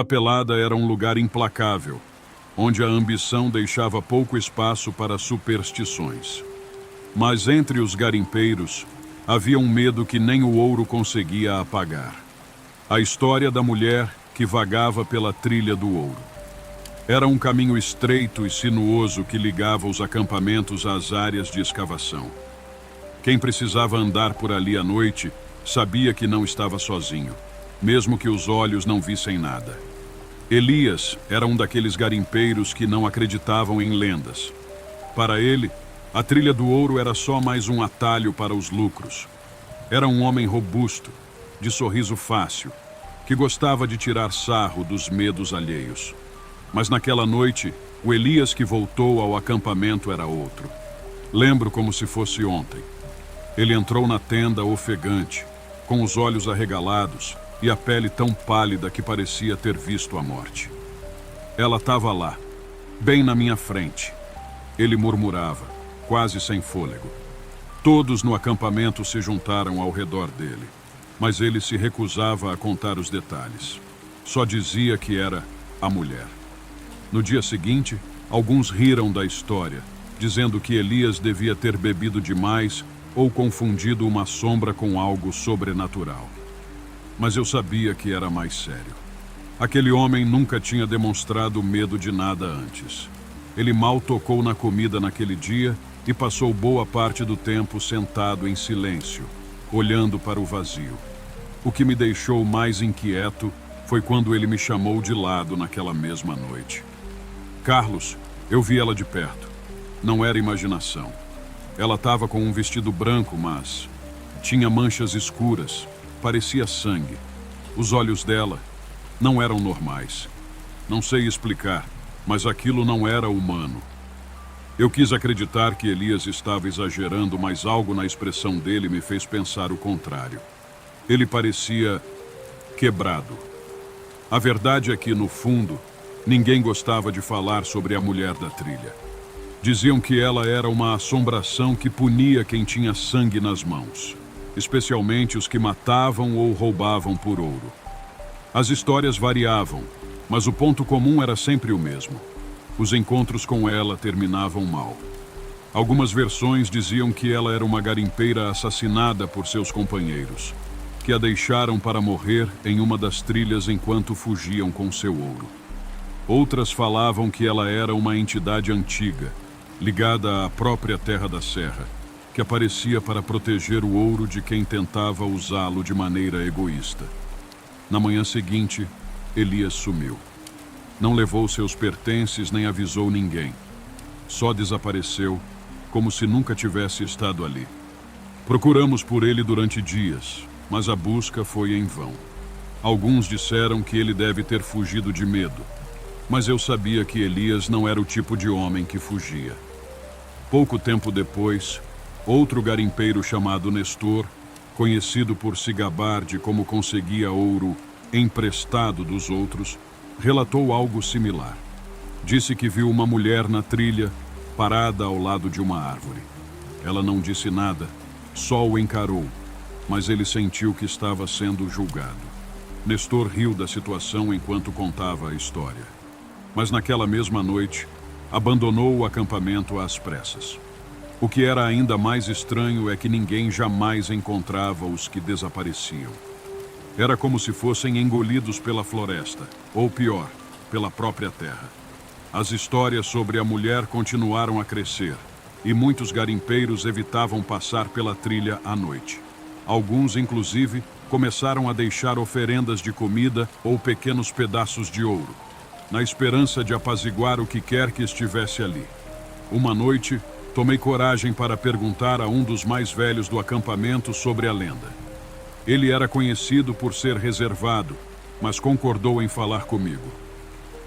A pelada era um lugar implacável, onde a ambição deixava pouco espaço para superstições. Mas entre os garimpeiros havia um medo que nem o ouro conseguia apagar. A história da mulher que vagava pela trilha do ouro. Era um caminho estreito e sinuoso que ligava os acampamentos às áreas de escavação. Quem precisava andar por ali à noite sabia que não estava sozinho, mesmo que os olhos não vissem nada. Elias era um daqueles garimpeiros que não acreditavam em lendas. Para ele, a trilha do ouro era só mais um atalho para os lucros. Era um homem robusto, de sorriso fácil, que gostava de tirar sarro dos medos alheios. Mas naquela noite, o Elias que voltou ao acampamento era outro. Lembro como se fosse ontem. Ele entrou na tenda ofegante, com os olhos arregalados e a pele tão pálida que parecia ter visto a morte. Ela estava lá, bem na minha frente. Ele murmurava, quase sem fôlego. Todos no acampamento se juntaram ao redor dele, mas ele se recusava a contar os detalhes. Só dizia que era a mulher. No dia seguinte, alguns riram da história, dizendo que Elias devia ter bebido demais ou confundido uma sombra com algo sobrenatural. Mas eu sabia que era mais sério. Aquele homem nunca tinha demonstrado medo de nada antes. Ele mal tocou na comida naquele dia e passou boa parte do tempo sentado em silêncio, olhando para o vazio. O que me deixou mais inquieto foi quando ele me chamou de lado naquela mesma noite. Carlos, eu vi ela de perto. Não era imaginação. Ela estava com um vestido branco, mas tinha manchas escuras. Parecia sangue. Os olhos dela não eram normais. Não sei explicar, mas aquilo não era humano. Eu quis acreditar que Elias estava exagerando, mas algo na expressão dele me fez pensar o contrário. Ele parecia quebrado. A verdade é que, no fundo, ninguém gostava de falar sobre a mulher da trilha. Diziam que ela era uma assombração que punia quem tinha sangue nas mãos, especialmente os que matavam ou roubavam por ouro. As histórias variavam, mas o ponto comum era sempre o mesmo. Os encontros com ela terminavam mal. Algumas versões diziam que ela era uma garimpeira assassinada por seus companheiros, que a deixaram para morrer em uma das trilhas enquanto fugiam com seu ouro. Outras falavam que ela era uma entidade antiga, ligada à própria Terra da Serra, que aparecia para proteger o ouro de quem tentava usá-lo de maneira egoísta. Na manhã seguinte, Elias sumiu. Não levou seus pertences nem avisou ninguém. Só desapareceu, como se nunca tivesse estado ali. Procuramos por ele durante dias, mas a busca foi em vão. Alguns disseram que ele deve ter fugido de medo, mas eu sabia que Elias não era o tipo de homem que fugia. Pouco tempo depois, outro garimpeiro chamado Nestor, conhecido por se gabar de como conseguia ouro emprestado dos outros, relatou algo similar. Disse que viu uma mulher na trilha, parada ao lado de uma árvore. Ela não disse nada, só o encarou, mas ele sentiu que estava sendo julgado. Nestor riu da situação enquanto contava a história. Mas naquela mesma noite, abandonou o acampamento às pressas. O que era ainda mais estranho é que ninguém jamais encontrava os que desapareciam. Era como se fossem engolidos pela floresta, ou pior, pela própria terra. As histórias sobre a mulher continuaram a crescer, e muitos garimpeiros evitavam passar pela trilha à noite. Alguns, inclusive, começaram a deixar oferendas de comida ou pequenos pedaços de ouro, na esperança de apaziguar o que quer que estivesse ali. Uma noite, tomei coragem para perguntar a um dos mais velhos do acampamento sobre a lenda. Ele era conhecido por ser reservado, mas concordou em falar comigo.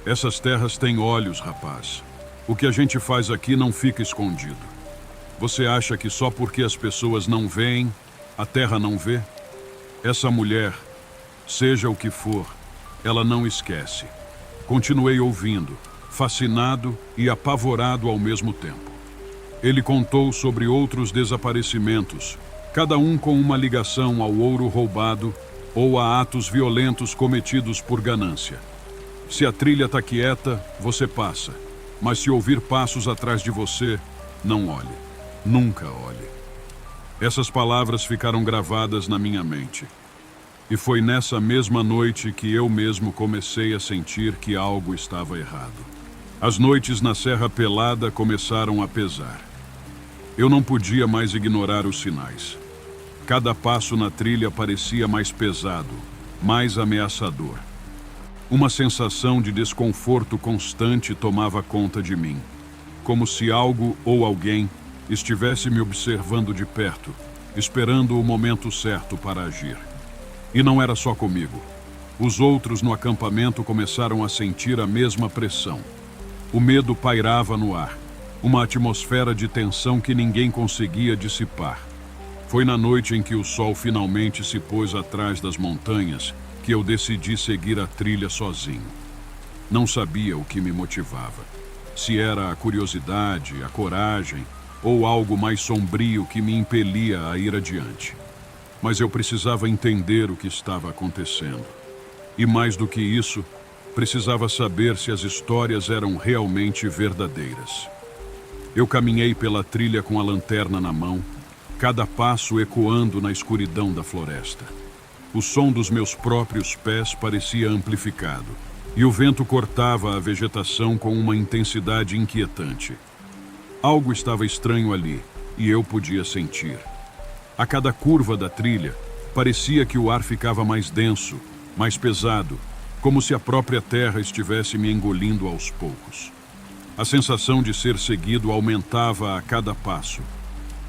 Essas terras têm olhos, rapaz. O que a gente faz aqui não fica escondido. Você acha que só porque as pessoas não veem, a terra não vê? Essa mulher, seja o que for, ela não esquece. Continuei ouvindo, fascinado e apavorado ao mesmo tempo. Ele contou sobre outros desaparecimentos, cada um com uma ligação ao ouro roubado ou a atos violentos cometidos por ganância. Se a trilha está quieta, você passa. Mas se ouvir passos atrás de você, não olhe. Nunca olhe. Essas palavras ficaram gravadas na minha mente. E foi nessa mesma noite que eu mesmo comecei a sentir que algo estava errado. As noites na Serra Pelada começaram a pesar. Eu não podia mais ignorar os sinais. Cada passo na trilha parecia mais pesado, mais ameaçador. Uma sensação de desconforto constante tomava conta de mim, como se algo ou alguém estivesse me observando de perto, esperando o momento certo para agir. E não era só comigo. Os outros no acampamento começaram a sentir a mesma pressão. O medo pairava no ar, uma atmosfera de tensão que ninguém conseguia dissipar. Foi na noite em que o sol finalmente se pôs atrás das montanhas que eu decidi seguir a trilha sozinho. Não sabia o que me motivava. Se era a curiosidade, a coragem ou algo mais sombrio que me impelia a ir adiante. Mas eu precisava entender o que estava acontecendo. E mais do que isso, precisava saber se as histórias eram realmente verdadeiras. Eu caminhei pela trilha com a lanterna na mão, cada passo ecoando na escuridão da floresta. O som dos meus próprios pés parecia amplificado, e o vento cortava a vegetação com uma intensidade inquietante. Algo estava estranho ali, e eu podia sentir. A cada curva da trilha, parecia que o ar ficava mais denso, mais pesado, como se a própria terra estivesse me engolindo aos poucos. A sensação de ser seguido aumentava a cada passo.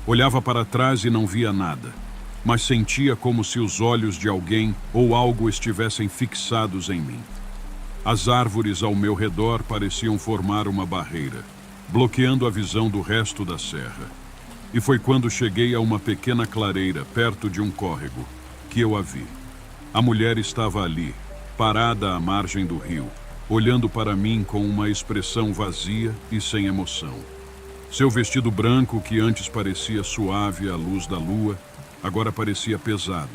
Olhava para trás e não via nada, mas sentia como se os olhos de alguém ou algo estivessem fixados em mim. As árvores ao meu redor pareciam formar uma barreira, bloqueando a visão do resto da serra. E foi quando cheguei a uma pequena clareira perto de um córrego que eu a vi. A mulher estava ali, parada à margem do rio, olhando para mim com uma expressão vazia e sem emoção. Seu vestido branco, que antes parecia suave à luz da lua, agora parecia pesado,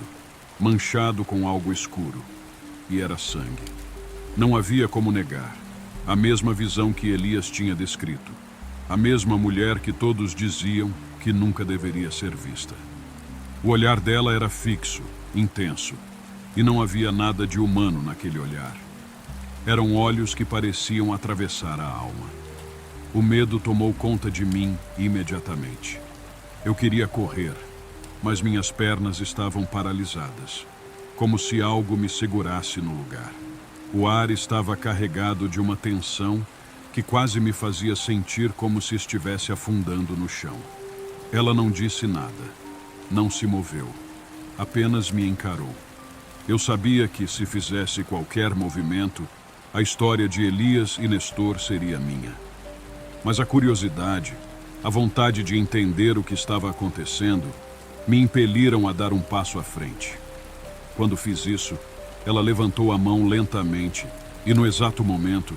manchado com algo escuro. E era sangue. Não havia como negar. A mesma visão que Elias tinha descrito. A mesma mulher que todos diziam que nunca deveria ser vista. O olhar dela era fixo, intenso, e não havia nada de humano naquele olhar. Eram olhos que pareciam atravessar a alma. O medo tomou conta de mim imediatamente. Eu queria correr, mas minhas pernas estavam paralisadas, como se algo me segurasse no lugar. O ar estava carregado de uma tensão que quase me fazia sentir como se estivesse afundando no chão. Ela não disse nada, não se moveu, apenas me encarou. Eu sabia que, se fizesse qualquer movimento, a história de Elias e Nestor seria minha. Mas a curiosidade, a vontade de entender o que estava acontecendo, me impeliram a dar um passo à frente. Quando fiz isso, ela levantou a mão lentamente e, no exato momento,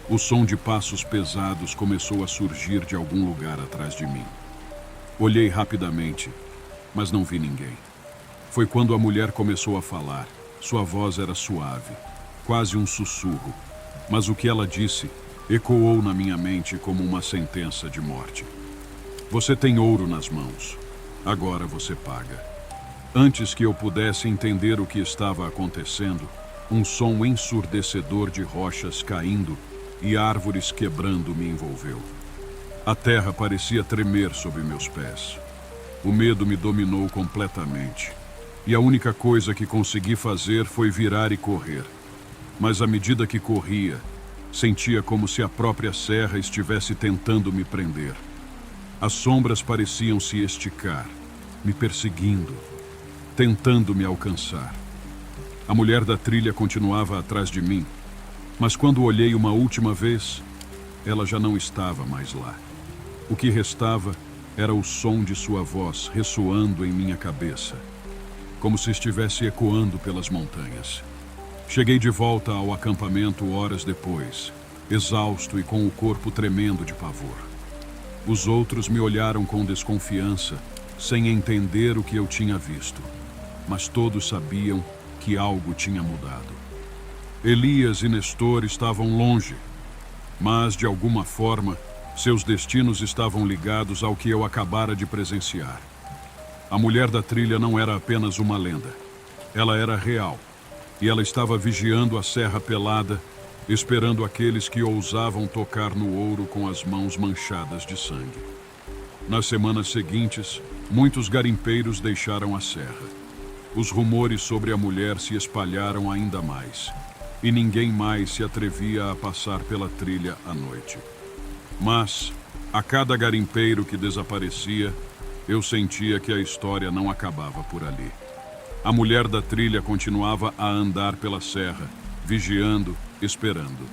o som de passos pesados começou a surgir de algum lugar atrás de mim. Olhei rapidamente, mas não vi ninguém. Foi quando a mulher começou a falar. Sua voz era suave, quase um sussurro, mas o que ela disse ecoou na minha mente como uma sentença de morte. Você tem ouro nas mãos. Agora você paga. Antes que eu pudesse entender o que estava acontecendo, um som ensurdecedor de rochas caindo e árvores quebrando me envolveu. A terra parecia tremer sob meus pés. O medo me dominou completamente, e a única coisa que consegui fazer foi virar e correr. Mas à medida que corria, sentia como se a própria serra estivesse tentando me prender. As sombras pareciam se esticar, me perseguindo, tentando me alcançar. A mulher da trilha continuava atrás de mim, mas quando olhei uma última vez, ela já não estava mais lá. O que restava era o som de sua voz ressoando em minha cabeça, como se estivesse ecoando pelas montanhas. Cheguei de volta ao acampamento horas depois, exausto e com o corpo tremendo de pavor. Os outros me olharam com desconfiança, sem entender o que eu tinha visto, mas todos sabiam que algo tinha mudado. Elias e Nestor estavam longe, mas, de alguma forma, seus destinos estavam ligados ao que eu acabara de presenciar. A mulher da trilha não era apenas uma lenda. Ela era real, e ela estava vigiando a Serra Pelada, esperando aqueles que ousavam tocar no ouro com as mãos manchadas de sangue. Nas semanas seguintes, muitos garimpeiros deixaram a serra. Os rumores sobre a mulher se espalharam ainda mais, e ninguém mais se atrevia a passar pela trilha à noite. Mas, a cada garimpeiro que desaparecia, eu sentia que a história não acabava por ali. A mulher da trilha continuava a andar pela serra, vigiando, esperando.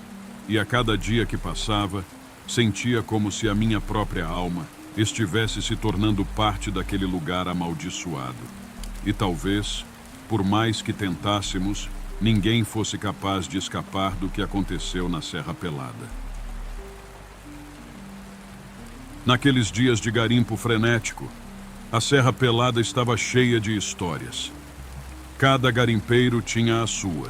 E a cada dia que passava, sentia como se a minha própria alma estivesse se tornando parte daquele lugar amaldiçoado. E talvez, por mais que tentássemos, ninguém fosse capaz de escapar do que aconteceu na Serra Pelada. Naqueles dias de garimpo frenético, a Serra Pelada estava cheia de histórias. Cada garimpeiro tinha a sua,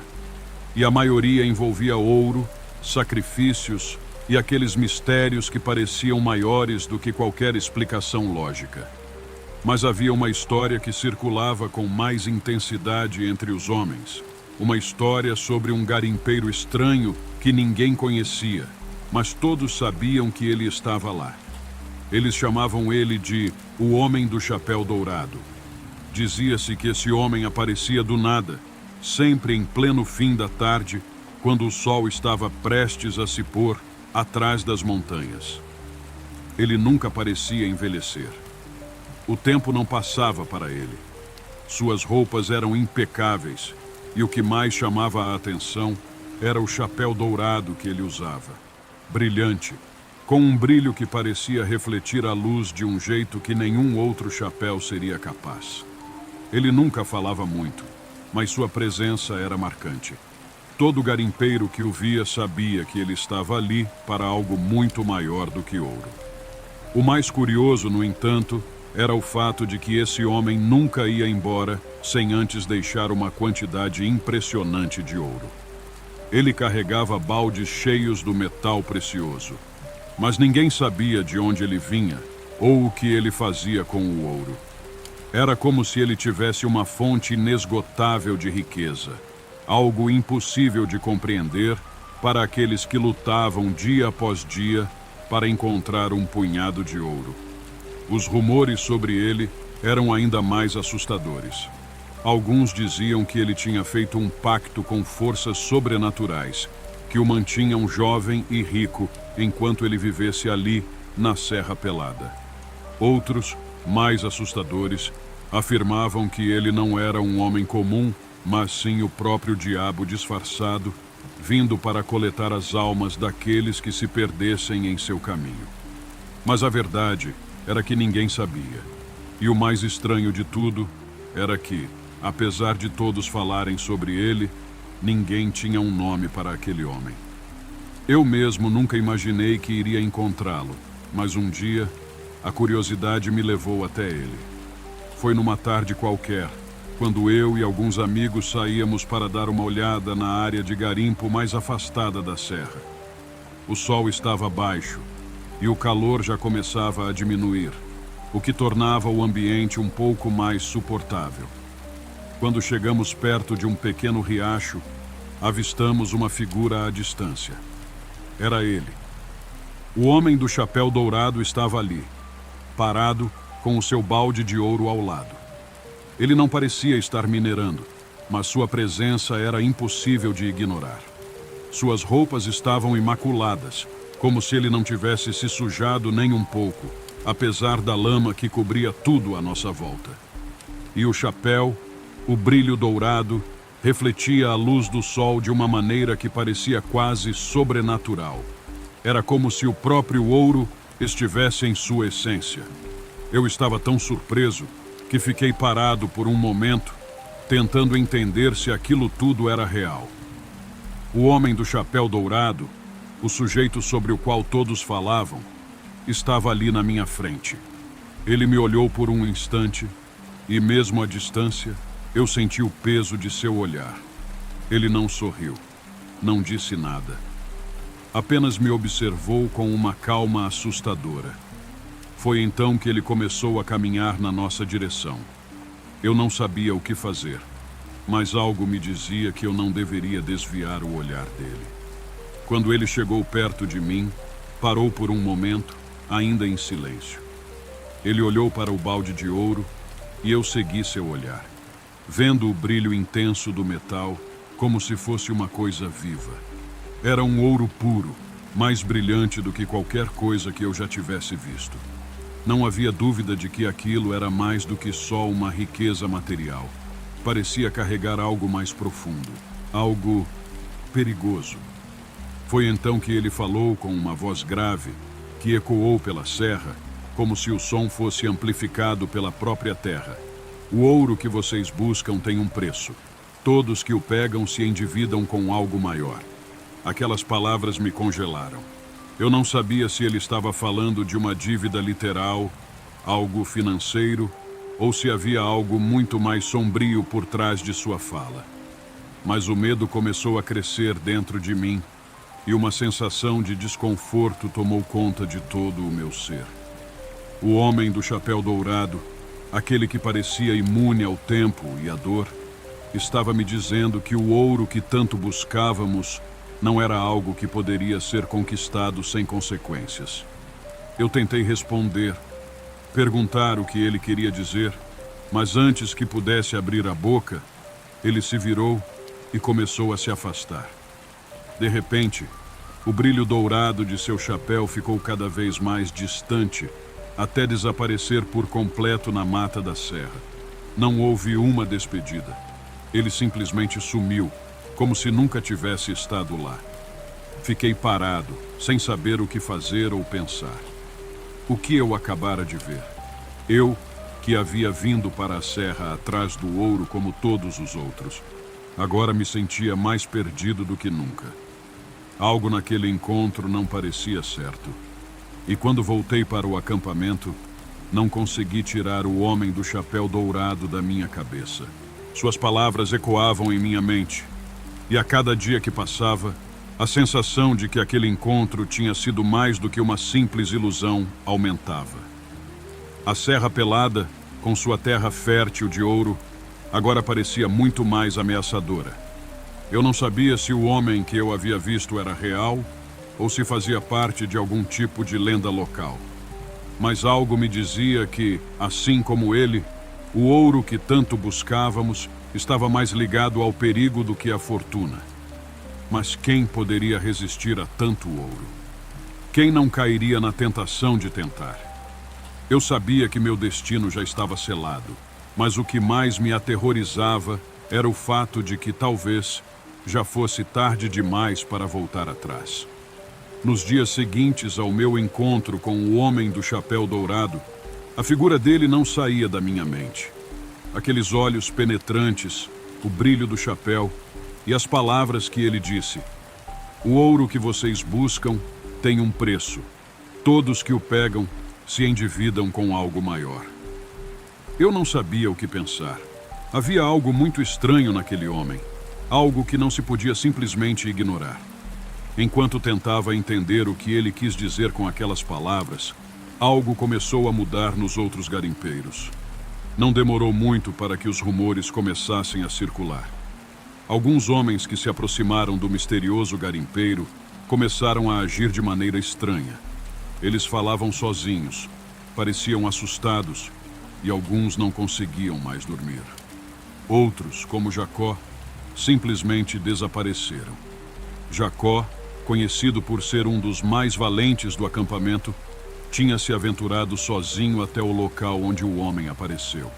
e a maioria envolvia ouro, sacrifícios e aqueles mistérios que pareciam maiores do que qualquer explicação lógica. Mas havia uma história que circulava com mais intensidade entre os homens. Uma história sobre um garimpeiro estranho que ninguém conhecia, mas todos sabiam que ele estava lá. Eles chamavam ele de o Homem do Chapéu Dourado. Dizia-se que esse homem aparecia do nada, sempre em pleno fim da tarde, quando o sol estava prestes a se pôr atrás das montanhas. Ele nunca parecia envelhecer. O tempo não passava para ele. Suas roupas eram impecáveis, e o que mais chamava a atenção era o chapéu dourado que ele usava, brilhante, com um brilho que parecia refletir a luz de um jeito que nenhum outro chapéu seria capaz. Ele nunca falava muito, mas sua presença era marcante. Todo garimpeiro que o via sabia que ele estava ali para algo muito maior do que ouro. O mais curioso, no entanto, era o fato de que esse homem nunca ia embora sem antes deixar uma quantidade impressionante de ouro. Ele carregava baldes cheios do metal precioso, mas ninguém sabia de onde ele vinha ou o que ele fazia com o ouro. Era como se ele tivesse uma fonte inesgotável de riqueza, algo impossível de compreender para aqueles que lutavam dia após dia para encontrar um punhado de ouro. Os rumores sobre ele eram ainda mais assustadores. Alguns diziam que ele tinha feito um pacto com forças sobrenaturais, que o mantinham jovem e rico enquanto ele vivesse ali, na Serra Pelada. Outros, mais assustadores, afirmavam que ele não era um homem comum, mas sim o próprio diabo disfarçado, vindo para coletar as almas daqueles que se perdessem em seu caminho. Mas a verdade era que ninguém sabia. E o mais estranho de tudo era que, apesar de todos falarem sobre ele, ninguém tinha um nome para aquele homem. Eu mesmo nunca imaginei que iria encontrá-lo, mas um dia a curiosidade me levou até ele. Foi numa tarde qualquer, quando eu e alguns amigos saíamos para dar uma olhada na área de garimpo mais afastada da serra. O sol estava baixo e o calor já começava a diminuir, o que tornava o ambiente um pouco mais suportável. Quando chegamos perto de um pequeno riacho, avistamos uma figura à distância. Era ele. O Homem do Chapéu Dourado estava ali, parado, com o seu balde de ouro ao lado. Ele não parecia estar minerando, mas sua presença era impossível de ignorar. Suas roupas estavam imaculadas, como se ele não tivesse se sujado nem um pouco, apesar da lama que cobria tudo à nossa volta. E o chapéu, o brilho dourado, refletia a luz do sol de uma maneira que parecia quase sobrenatural. Era como se o próprio ouro estivesse em sua essência. Eu estava tão surpreso que fiquei parado por um momento, tentando entender se aquilo tudo era real. O Homem do Chapéu Dourado, o sujeito sobre o qual todos falavam, estava ali na minha frente. Ele me olhou por um instante e, mesmo à distância, eu senti o peso de seu olhar. Ele não sorriu. não disse nada. Apenas me observou com uma calma assustadora. Foi então que ele começou a caminhar na nossa direção. Eu não sabia o que fazer, mas algo me dizia que eu não deveria desviar o olhar dele. Quando ele chegou perto de mim, parou por um momento, ainda em silêncio. Ele olhou para o balde de ouro e eu segui seu olhar, vendo o brilho intenso do metal como se fosse uma coisa viva. Era um ouro puro, mais brilhante do que qualquer coisa que eu já tivesse visto. Não havia dúvida de que aquilo era mais do que só uma riqueza material. Parecia carregar algo mais profundo, algo perigoso. Foi então que ele falou com uma voz grave, que ecoou pela serra, como se o som fosse amplificado pela própria terra. O ouro que vocês buscam tem um preço. Todos que o pegam se endividam com algo maior. Aquelas palavras me congelaram. Eu não sabia se ele estava falando de uma dívida literal, algo financeiro, ou se havia algo muito mais sombrio por trás de sua fala. Mas o medo começou a crescer dentro de mim e uma sensação de desconforto tomou conta de todo o meu ser. O homem do chapéu dourado, aquele que parecia imune ao tempo e à dor, estava me dizendo que o ouro que tanto buscávamos não era algo que poderia ser conquistado sem consequências. Eu tentei responder, perguntar o que ele queria dizer, mas antes que pudesse abrir a boca, ele se virou e começou a se afastar. De repente, o brilho dourado de seu chapéu ficou cada vez mais distante, até desaparecer por completo na mata da serra. Não houve uma despedida. Ele simplesmente sumiu, como se nunca tivesse estado lá. Fiquei parado, sem saber o que fazer ou pensar. O que eu acabara de ver? Eu, que havia vindo para a serra atrás do ouro como todos os outros, agora me sentia mais perdido do que nunca. Algo naquele encontro não parecia certo. E quando voltei para o acampamento, não consegui tirar o homem do chapéu dourado da minha cabeça. Suas palavras ecoavam em minha mente. E a cada dia que passava, a sensação de que aquele encontro tinha sido mais do que uma simples ilusão aumentava. A Serra Pelada, com sua terra fértil de ouro, agora parecia muito mais ameaçadora. Eu não sabia se o homem que eu havia visto era real ou se fazia parte de algum tipo de lenda local. Mas algo me dizia que, assim como ele, o ouro que tanto buscávamos estava mais ligado ao perigo do que à fortuna. Mas quem poderia resistir a tanto ouro? Quem não cairia na tentação de tentar? Eu sabia que meu destino já estava selado, mas o que mais me aterrorizava era o fato de que talvez já fosse tarde demais para voltar atrás. Nos dias seguintes ao meu encontro com o homem do chapéu dourado, a figura dele não saía da minha mente. Aqueles olhos penetrantes, o brilho do chapéu e as palavras que ele disse. O ouro que vocês buscam tem um preço. Todos que o pegam se endividam com algo maior. Eu não sabia o que pensar. Havia algo muito estranho naquele homem, algo que não se podia simplesmente ignorar. Enquanto tentava entender o que ele quis dizer com aquelas palavras, algo começou a mudar nos outros garimpeiros. Não demorou muito para que os rumores começassem a circular. Alguns homens que se aproximaram do misterioso garimpeiro começaram a agir de maneira estranha. Eles falavam sozinhos, pareciam assustados e alguns não conseguiam mais dormir. Outros, como Jacó, simplesmente desapareceram. Jacó, conhecido por ser um dos mais valentes do acampamento, tinha se aventurado sozinho até o local onde o homem apareceu.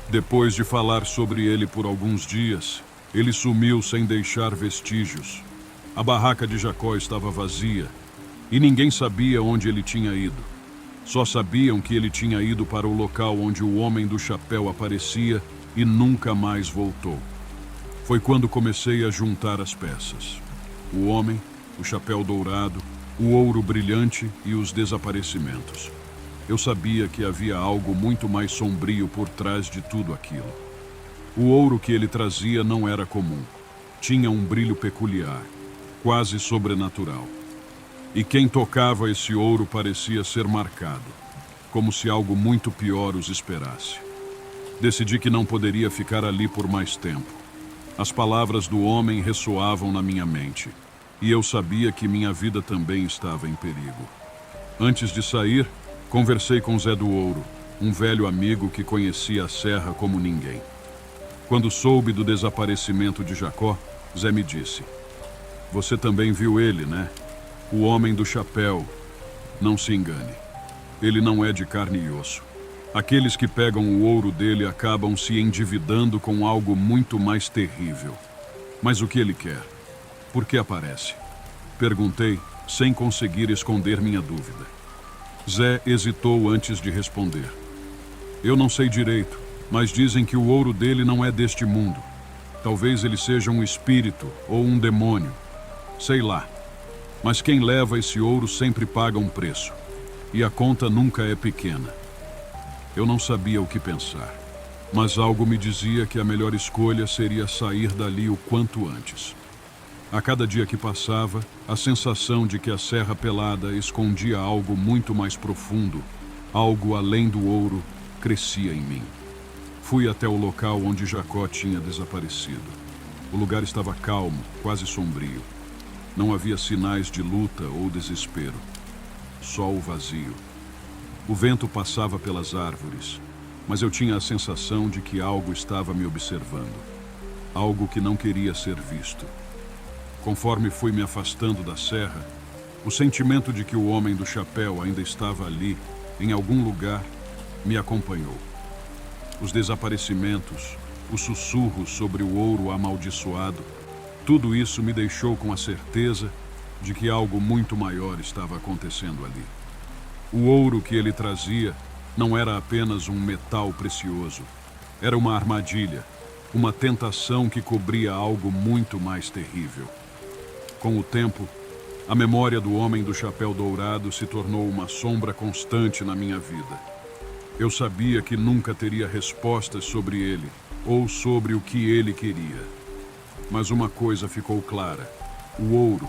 Depois de falar sobre ele por alguns dias, ele sumiu sem deixar vestígios. A barraca de Jacó estava vazia e ninguém sabia onde ele tinha ido. Só sabiam que ele tinha ido para o local onde o homem do chapéu aparecia e nunca mais voltou. Foi quando comecei a juntar as peças. O homem, o chapéu dourado, o ouro brilhante e os desaparecimentos. Eu sabia que havia algo muito mais sombrio por trás de tudo aquilo. O ouro que ele trazia não era comum. Tinha um brilho peculiar, quase sobrenatural. E quem tocava esse ouro parecia ser marcado, como se algo muito pior os esperasse. Decidi que não poderia ficar ali por mais tempo. As palavras do homem ressoavam na minha mente, e eu sabia que minha vida também estava em perigo. Antes de sair, conversei com Zé do Ouro, um velho amigo que conhecia a serra como ninguém. Quando soube do desaparecimento de Jacó, Zé me disse: "Você também viu ele, né? O homem do chapéu. Não se engane. Ele não é de carne e osso. Aqueles que pegam o ouro dele acabam se endividando com algo muito mais terrível. Mas o que ele quer? Por que aparece?" Perguntei, sem conseguir esconder minha dúvida. Zé hesitou antes de responder. "Eu não sei direito, mas dizem que o ouro dele não é deste mundo. Talvez ele seja um espírito ou um demônio. Sei lá. Mas quem leva esse ouro sempre paga um preço. E a conta nunca é pequena." Eu não sabia o que pensar, mas algo me dizia que a melhor escolha seria sair dali o quanto antes. A cada dia que passava, a sensação de que a Serra Pelada escondia algo muito mais profundo, algo além do ouro, crescia em mim. Fui até o local onde Jacó tinha desaparecido. O lugar estava calmo, quase sombrio. Não havia sinais de luta ou desespero. Só o vazio. O vento passava pelas árvores, mas eu tinha a sensação de que algo estava me observando. Algo que não queria ser visto. Conforme fui me afastando da serra, o sentimento de que o homem do chapéu ainda estava ali, em algum lugar, me acompanhou. Os desaparecimentos, os sussurros sobre o ouro amaldiçoado, tudo isso me deixou com a certeza de que algo muito maior estava acontecendo ali. O ouro que ele trazia não era apenas um metal precioso. Era uma armadilha, uma tentação que cobria algo muito mais terrível. Com o tempo, a memória do homem do chapéu dourado se tornou uma sombra constante na minha vida. Eu sabia que nunca teria respostas sobre ele ou sobre o que ele queria. Mas uma coisa ficou clara: o ouro,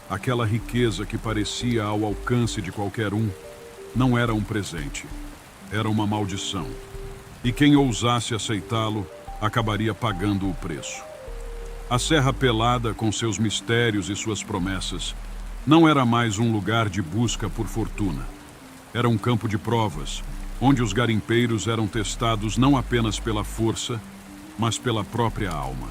aquela riqueza que parecia ao alcance de qualquer um, não era um presente, era uma maldição. E quem ousasse aceitá-lo acabaria pagando o preço. A Serra Pelada, com seus mistérios e suas promessas, não era mais um lugar de busca por fortuna. Era um campo de provas, onde os garimpeiros eram testados não apenas pela força, mas pela própria alma.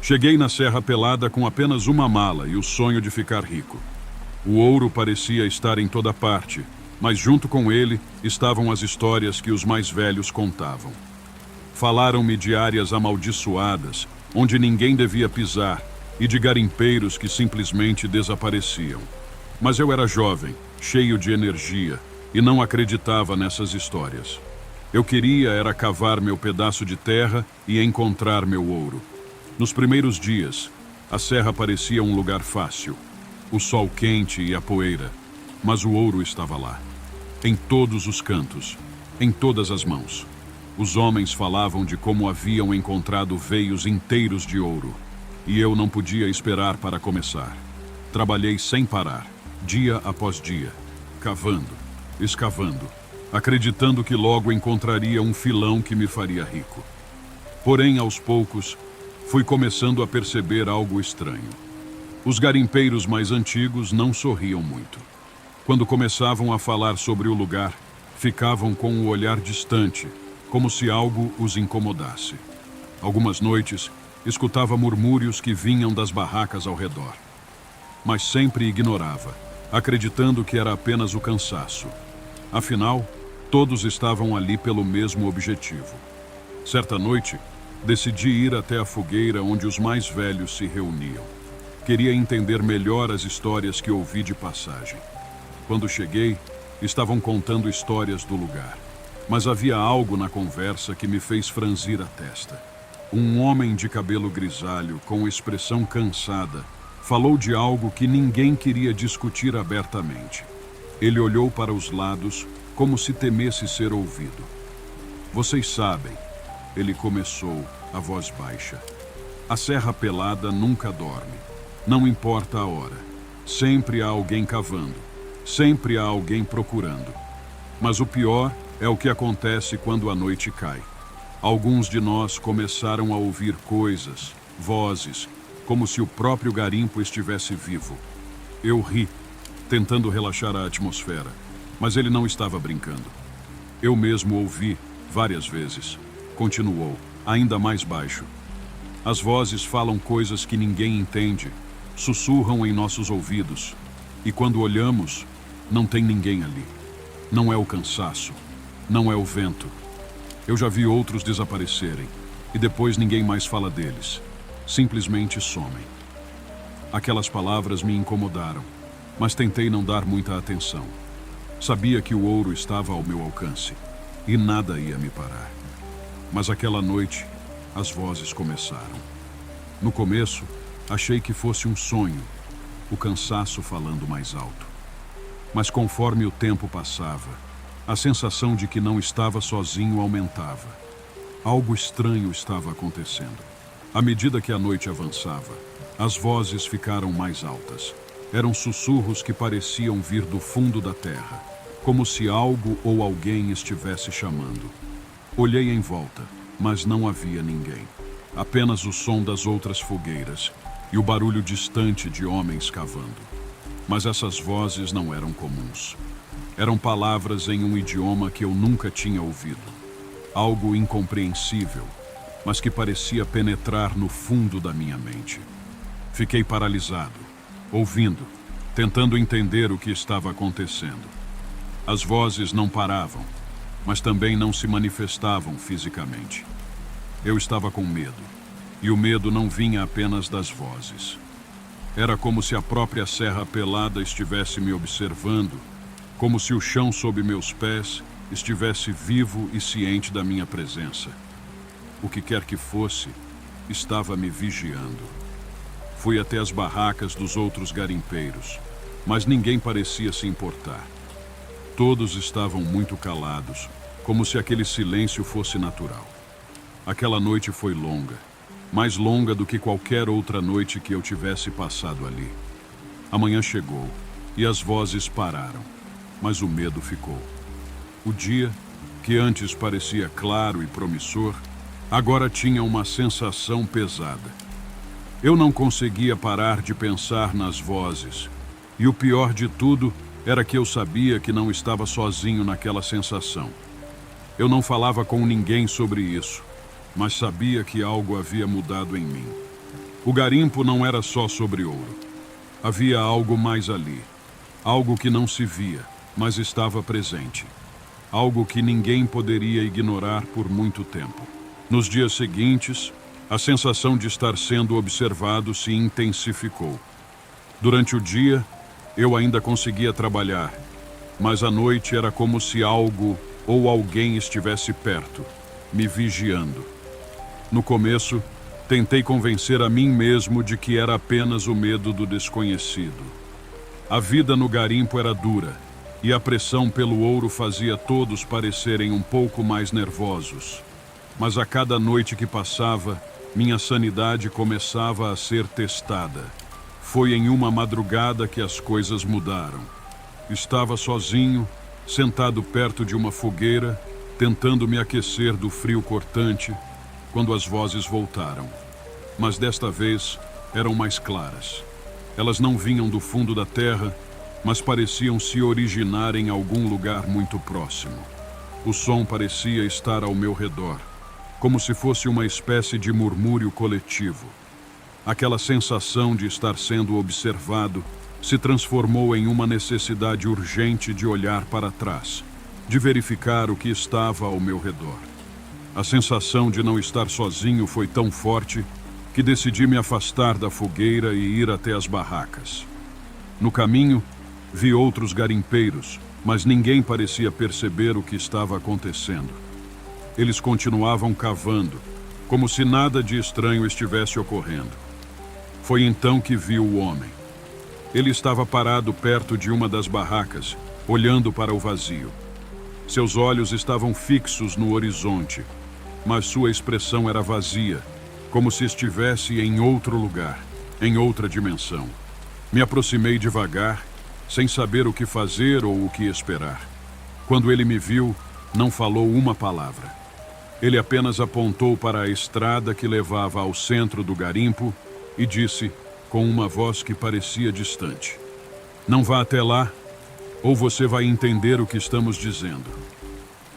Cheguei na Serra Pelada com apenas uma mala e o sonho de ficar rico. O ouro parecia estar em toda parte, mas junto com ele estavam as histórias que os mais velhos contavam. Falaram-me de áreas amaldiçoadas, onde ninguém devia pisar, e de garimpeiros que simplesmente desapareciam. Mas eu era jovem, cheio de energia, e não acreditava nessas histórias. Eu queria era cavar meu pedaço de terra e encontrar meu ouro. Nos primeiros dias, a serra parecia um lugar fácil. O sol quente e a poeira, mas o ouro estava lá. Em todos os cantos, em todas as mãos. Os homens falavam de como haviam encontrado veios inteiros de ouro, e eu não podia esperar para começar. Trabalhei sem parar, dia após dia, cavando, escavando, acreditando que logo encontraria um filão que me faria rico. Porém, aos poucos, fui começando a perceber algo estranho. Os garimpeiros mais antigos não sorriam muito. Quando começavam a falar sobre o lugar, ficavam com o olhar distante, como se algo os incomodasse. Algumas noites, escutava murmúrios que vinham das barracas ao redor. Mas sempre ignorava, acreditando que era apenas o cansaço. Afinal, todos estavam ali pelo mesmo objetivo. Certa noite, decidi ir até a fogueira onde os mais velhos se reuniam. Queria entender melhor as histórias que ouvi de passagem. Quando cheguei, estavam contando histórias do lugar. Mas havia algo na conversa que me fez franzir a testa. Um homem de cabelo grisalho, com expressão cansada, falou de algo que ninguém queria discutir abertamente. Ele olhou para os lados, como se temesse ser ouvido. "Vocês sabem", ele começou, a voz baixa. A serra pelada nunca dorme. Não importa a hora. Sempre há alguém cavando. Sempre há alguém procurando. Mas o pior é o que acontece quando a noite cai. Alguns de nós começaram a ouvir coisas, vozes, como se o próprio garimpo estivesse vivo. Eu ri, tentando relaxar a atmosfera, mas ele não estava brincando. Eu mesmo ouvi, várias vezes. Continuou, ainda mais baixo. As vozes falam coisas que ninguém entende, sussurram em nossos ouvidos. E quando olhamos, não tem ninguém ali. Não é o cansaço, não é o vento. Eu já vi outros desaparecerem, e depois ninguém mais fala deles. Simplesmente somem. Aquelas palavras me incomodaram, mas tentei não dar muita atenção. Sabia que o ouro estava ao meu alcance, e nada ia me parar. Mas aquela noite, as vozes começaram. No começo, achei que fosse um sonho, o cansaço falando mais alto. Mas conforme o tempo passava, a sensação de que não estava sozinho aumentava. Algo estranho estava acontecendo. À medida que a noite avançava, as vozes ficaram mais altas. Eram sussurros que pareciam vir do fundo da terra, como se algo ou alguém estivesse chamando. Olhei em volta, mas não havia ninguém. Apenas o som das outras fogueiras e o barulho distante de homens cavando. Mas essas vozes não eram comuns. Eram palavras em um idioma que eu nunca tinha ouvido. Algo incompreensível, mas que parecia penetrar no fundo da minha mente. Fiquei paralisado, ouvindo, tentando entender o que estava acontecendo. As vozes não paravam, mas também não se manifestavam fisicamente. Eu estava com medo, e o medo não vinha apenas das vozes. Era como se a própria serra pelada estivesse me observando, como se o chão sob meus pés estivesse vivo e ciente da minha presença. O que quer que fosse, estava me vigiando. Fui até as barracas dos outros garimpeiros, mas ninguém parecia se importar. Todos estavam muito calados, como se aquele silêncio fosse natural. Aquela noite foi longa, mais longa do que qualquer outra noite que eu tivesse passado ali. A manhã chegou e as vozes pararam, mas o medo ficou. O dia, que antes parecia claro e promissor, agora tinha uma sensação pesada. Eu não conseguia parar de pensar nas vozes, e o pior de tudo era que eu sabia que não estava sozinho naquela sensação. Eu não falava com ninguém sobre isso, mas sabia que algo havia mudado em mim. O garimpo não era só sobre ouro. Havia algo mais ali, algo que não se via, mas estava presente. Algo que ninguém poderia ignorar por muito tempo. Nos dias seguintes, a sensação de estar sendo observado se intensificou. Durante o dia, eu ainda conseguia trabalhar, mas à noite era como se algo ou alguém estivesse perto, me vigiando. No começo, tentei convencer a mim mesmo de que era apenas o medo do desconhecido. A vida no garimpo era dura, e a pressão pelo ouro fazia todos parecerem um pouco mais nervosos. Mas a cada noite que passava, minha sanidade começava a ser testada. Foi em uma madrugada que as coisas mudaram. Estava sozinho, sentado perto de uma fogueira, tentando me aquecer do frio cortante, quando as vozes voltaram. Mas desta vez eram mais claras. Elas não vinham do fundo da terra, mas pareciam se originar em algum lugar muito próximo. O som parecia estar ao meu redor, como se fosse uma espécie de murmúrio coletivo. Aquela sensação de estar sendo observado se transformou em uma necessidade urgente de olhar para trás, de verificar o que estava ao meu redor. A sensação de não estar sozinho foi tão forte que decidi me afastar da fogueira e ir até as barracas. No caminho, vi outros garimpeiros, mas ninguém parecia perceber o que estava acontecendo. Eles continuavam cavando, como se nada de estranho estivesse ocorrendo. Foi então que vi o homem. Ele estava parado perto de uma das barracas, olhando para o vazio. Seus olhos estavam fixos no horizonte, mas sua expressão era vazia, como se estivesse em outro lugar, em outra dimensão. Me aproximei devagar, sem saber o que fazer ou o que esperar. Quando ele me viu, não falou uma palavra. Ele apenas apontou para a estrada que levava ao centro do garimpo e disse, com uma voz que parecia distante: "Não vá até lá, ou você vai entender o que estamos dizendo."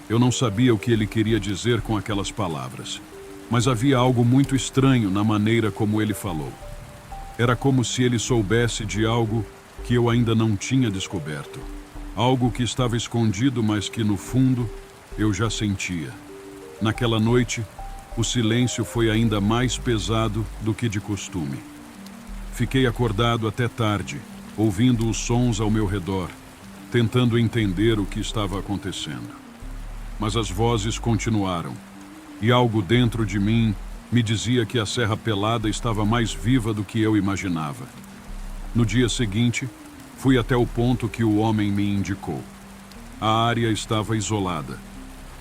Eu não sabia o que ele queria dizer com aquelas palavras, mas havia algo muito estranho na maneira como ele falou. Era como se ele soubesse de algo que eu ainda não tinha descoberto. Algo que estava escondido, mas que, no fundo, eu já sentia. Naquela noite, o silêncio foi ainda mais pesado do que de costume. Fiquei acordado até tarde, ouvindo os sons ao meu redor, tentando entender o que estava acontecendo. Mas as vozes continuaram, e algo dentro de mim me dizia que a Serra Pelada estava mais viva do que eu imaginava. No dia seguinte, fui até o ponto que o homem me indicou. A área estava isolada,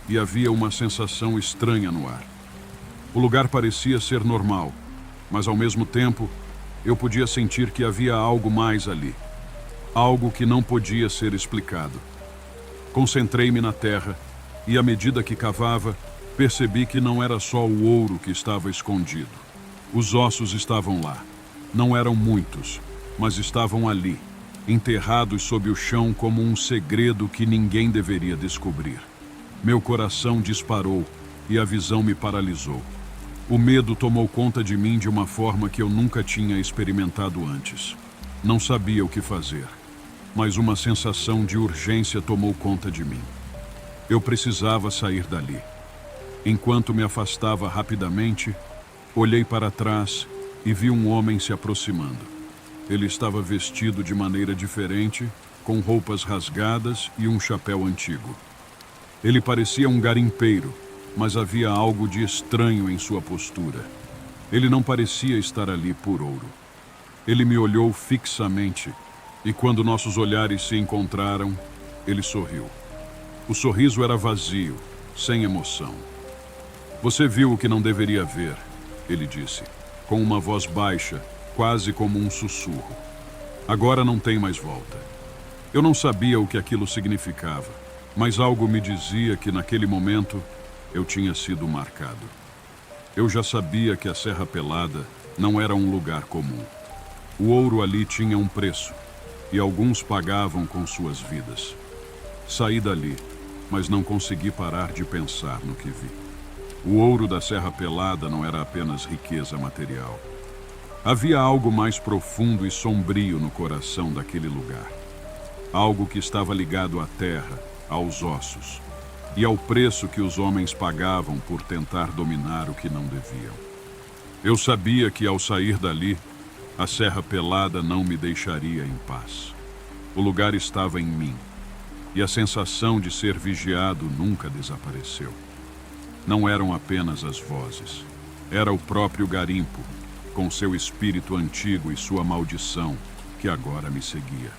e havia uma sensação estranha no ar. O lugar parecia ser normal, mas ao mesmo tempo, eu podia sentir que havia algo mais ali. Algo que não podia ser explicado. Concentrei-me na terra, e à medida que cavava, percebi que não era só o ouro que estava escondido. Os ossos estavam lá. Não eram muitos, mas estavam ali, enterrados sob o chão como um segredo que ninguém deveria descobrir. Meu coração disparou e a visão me paralisou. O medo tomou conta de mim de uma forma que eu nunca tinha experimentado antes. Não sabia o que fazer, mas uma sensação de urgência tomou conta de mim. Eu precisava sair dali. Enquanto me afastava rapidamente, olhei para trás e vi um homem se aproximando. Ele estava vestido de maneira diferente, com roupas rasgadas e um chapéu antigo. Ele parecia um garimpeiro, mas havia algo de estranho em sua postura. Ele não parecia estar ali por ouro. Ele me olhou fixamente e, quando nossos olhares se encontraram, ele sorriu. O sorriso era vazio, sem emoção. "Você viu o que não deveria ver", ele disse, com uma voz baixa, quase como um sussurro. "Agora não tem mais volta." Eu não sabia o que aquilo significava, mas algo me dizia que naquele momento eu tinha sido marcado. Eu já sabia que a Serra Pelada não era um lugar comum. O ouro ali tinha um preço, e alguns pagavam com suas vidas. Saí dali, mas não consegui parar de pensar no que vi. O ouro da Serra Pelada não era apenas riqueza material. Havia algo mais profundo e sombrio no coração daquele lugar. Algo que estava ligado à terra, aos ossos, e ao preço que os homens pagavam por tentar dominar o que não deviam. Eu sabia que, ao sair dali, a Serra Pelada não me deixaria em paz. O lugar estava em mim, e a sensação de ser vigiado nunca desapareceu. Não eram apenas as vozes. Era o próprio garimpo, com seu espírito antigo e sua maldição, que agora me seguia.